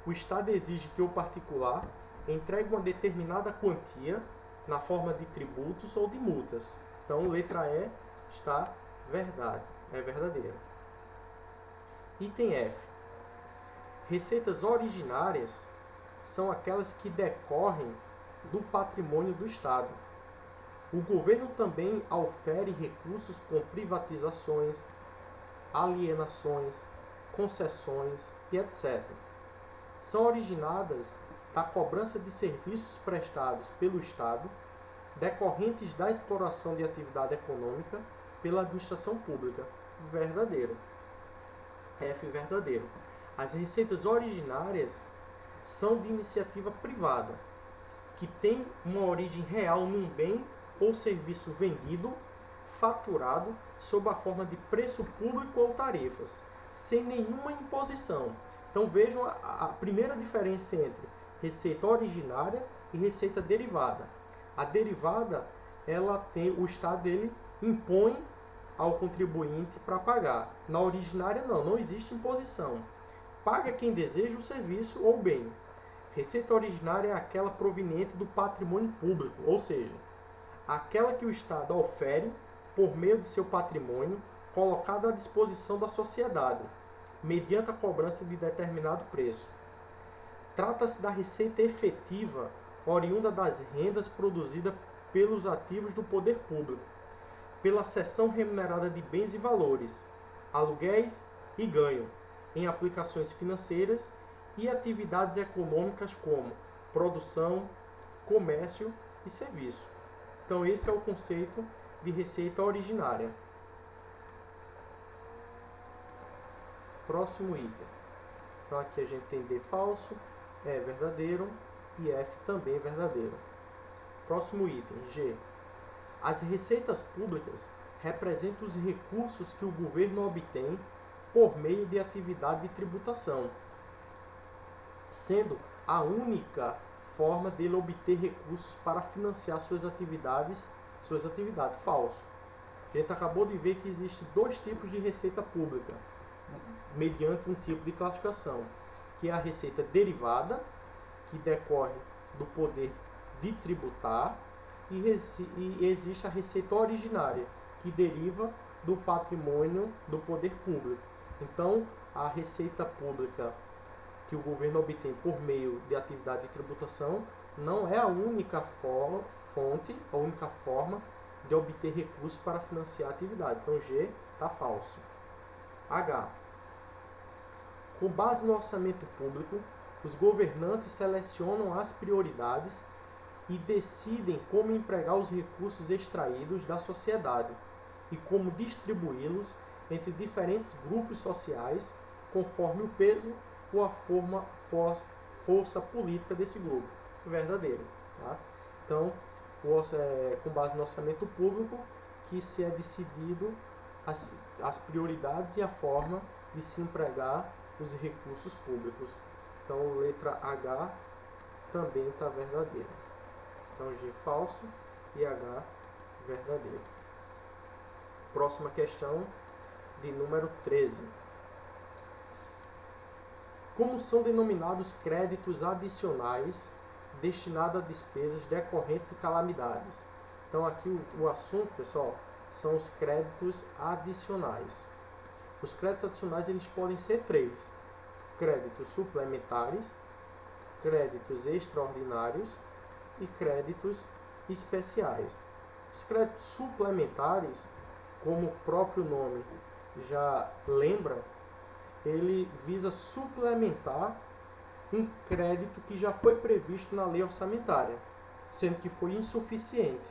o Estado exige que o particular entregue uma determinada quantia na forma de tributos ou de multas. Então, letra E está verdadeira. Item F. Receitas originárias são aquelas que decorrem do patrimônio do Estado. O governo também aufere recursos com privatizações, alienações, concessões e etc. São originadas da cobrança de serviços prestados pelo Estado, decorrentes da exploração de atividade econômica pela administração pública. Verdadeiro. F, verdadeiro. As receitas originárias são de iniciativa privada, que tem uma origem real num bem ou serviço vendido, faturado, sob a forma de preço público ou tarifas, sem nenhuma imposição. Então vejam a primeira diferença entre receita originária e receita derivada. A derivada, o Estado dele impõe ao contribuinte para pagar. Na originária não existe imposição. Paga quem deseja o serviço ou bem. Receita originária é aquela proveniente do patrimônio público, ou seja, aquela que o Estado ofere por meio de seu patrimônio colocado à disposição da sociedade, mediante a cobrança de determinado preço. Trata-se da receita efetiva, oriunda das rendas produzidas pelos ativos do poder público, pela cessão remunerada de bens e valores, aluguéis e ganho, em aplicações financeiras e atividades econômicas como produção, comércio e serviço. Então esse é o conceito de receita originária. Próximo item. Então aqui a gente tem D falso, E verdadeiro e F também verdadeiro. Próximo item, G. As receitas públicas representam os recursos que o governo obtém por meio de atividade de tributação, sendo a única forma dele obter recursos para financiar suas atividades. Falso. A gente acabou de ver que existem dois tipos de receita pública, mediante um tipo de classificação, que é a receita derivada, que decorre do poder de tributar, e existe a receita originária, que deriva do patrimônio do poder público. Então, a receita pública que o governo obtém por meio de atividade de tributação não é a única fonte, a única forma de obter recursos para financiar a atividade. Então, G está falso. H. Com base no orçamento público, os governantes selecionam as prioridades e decidem como empregar os recursos extraídos da sociedade e como distribuí-los entre diferentes grupos sociais conforme o peso ou a força política desse grupo. Verdadeiro. Tá? Então, com base no orçamento público, que se é decidido as prioridades e a forma de se empregar os recursos públicos. Então, letra H também está verdadeira. Então, G falso e H verdadeiro. Próxima questão, de número 13. Como são denominados créditos adicionais destinados a despesas decorrentes de calamidades? Então, aqui o assunto, pessoal, são os créditos adicionais. Os créditos adicionais eles podem ser três: créditos suplementares, créditos extraordinários e créditos especiais. Os créditos suplementares, como o próprio nome já lembra, ele visa suplementar um crédito que já foi previsto na lei orçamentária, sendo que foi insuficiente.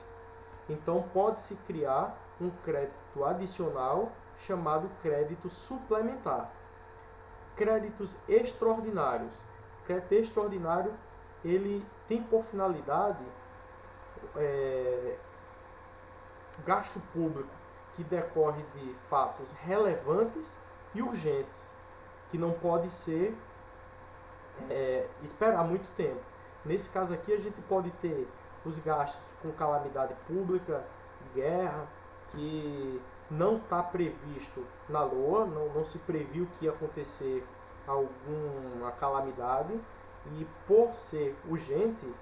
Então, pode-se criar um crédito adicional chamado crédito suplementar. Créditos extraordinários. Crédito extraordinário, ele tem por finalidade gasto público que decorre de fatos relevantes e urgentes, que não pode ser esperar muito tempo. Nesse caso aqui, a gente pode ter os gastos com calamidade pública, guerra, que não está previsto na LOA, não se previu que ia acontecer alguma calamidade, e por ser urgente,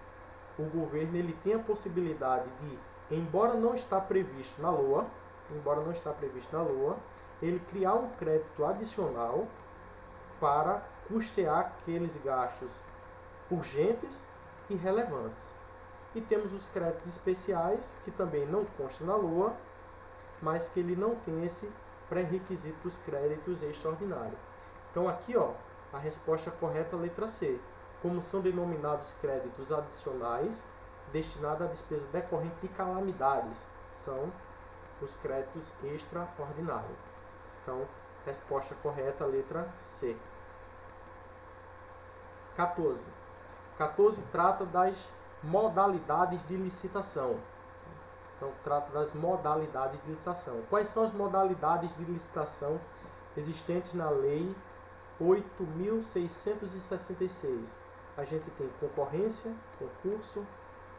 o governo ele tem a possibilidade de, embora não está previsto na LOA, ele criar um crédito adicional para custear aqueles gastos urgentes e relevantes. E temos os créditos especiais, que também não constam na LOA, mas que ele não tem esse pré-requisito dos créditos extraordinários. Então aqui, a resposta correta é a letra C. Como são denominados créditos adicionais destinados à despesa decorrente de calamidades? São os créditos extraordinários. Então, resposta correta, letra C. 14. 14 trata das modalidades de licitação. Então, trata das modalidades de licitação. Quais são as modalidades de licitação existentes na Lei 8.666? A gente tem concorrência, concurso,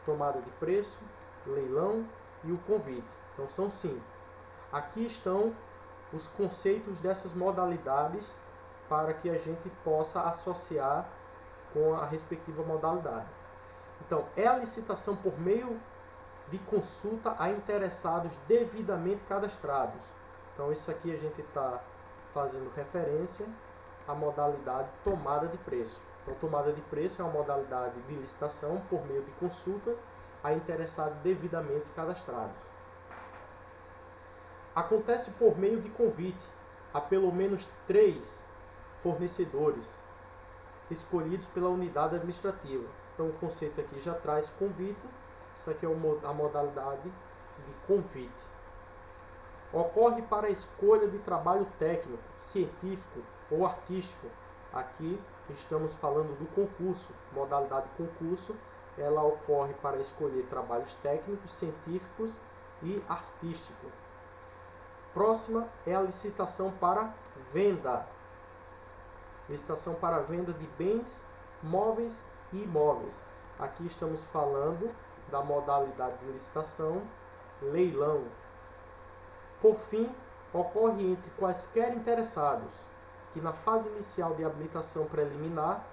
tomada de preço, leilão e o convite. Então, são 5. Aqui estão os conceitos dessas modalidades para que a gente possa associar com a respectiva modalidade. Então, é a licitação por meio de consulta a interessados devidamente cadastrados. Então, isso aqui a gente está fazendo referência à modalidade tomada de preço. Então, tomada de preço é uma modalidade de licitação por meio de consulta a interessados devidamente cadastrados. Acontece por meio de convite a pelo menos 3 fornecedores escolhidos pela unidade administrativa. Então, o conceito aqui já traz convite. Isso aqui é a modalidade de convite. Ocorre para a escolha de trabalho técnico, científico ou artístico. Aqui estamos falando do concurso. Modalidade concurso, ela ocorre para escolher trabalhos técnicos, científicos e artísticos. Próxima é a licitação para venda. Licitação para venda de bens, móveis e imóveis. Aqui estamos falando da modalidade de licitação, leilão. Por fim, ocorre entre quaisquer interessados que na fase inicial de habilitação preliminar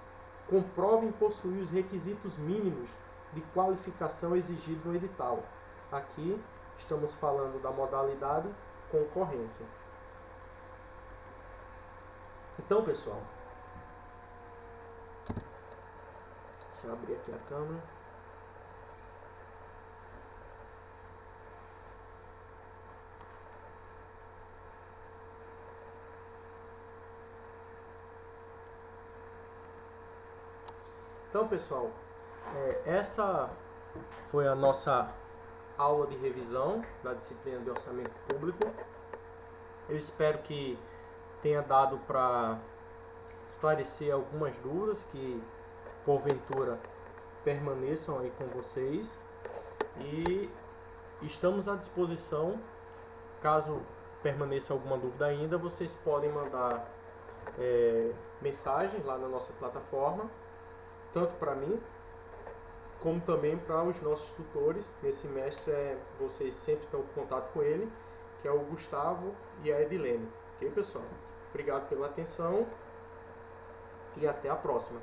comprovem possuir os requisitos mínimos de qualificação exigidos no edital. Aqui estamos falando da modalidade concorrência. Então, pessoal, deixa eu abrir aqui a câmera. Então, pessoal, essa foi a nossa aula de revisão da disciplina de orçamento público. Eu espero que tenha dado para esclarecer algumas dúvidas que porventura permaneçam aí com vocês, e estamos à disposição. Caso permaneça alguma dúvida ainda, vocês podem mandar mensagens lá na nossa plataforma, tanto para mim como também para os nossos tutores. Nesse semestre vocês sempre estão em contato com ele, que é o Gustavo e a Edilene. Ok, pessoal? Obrigado pela atenção e até a próxima.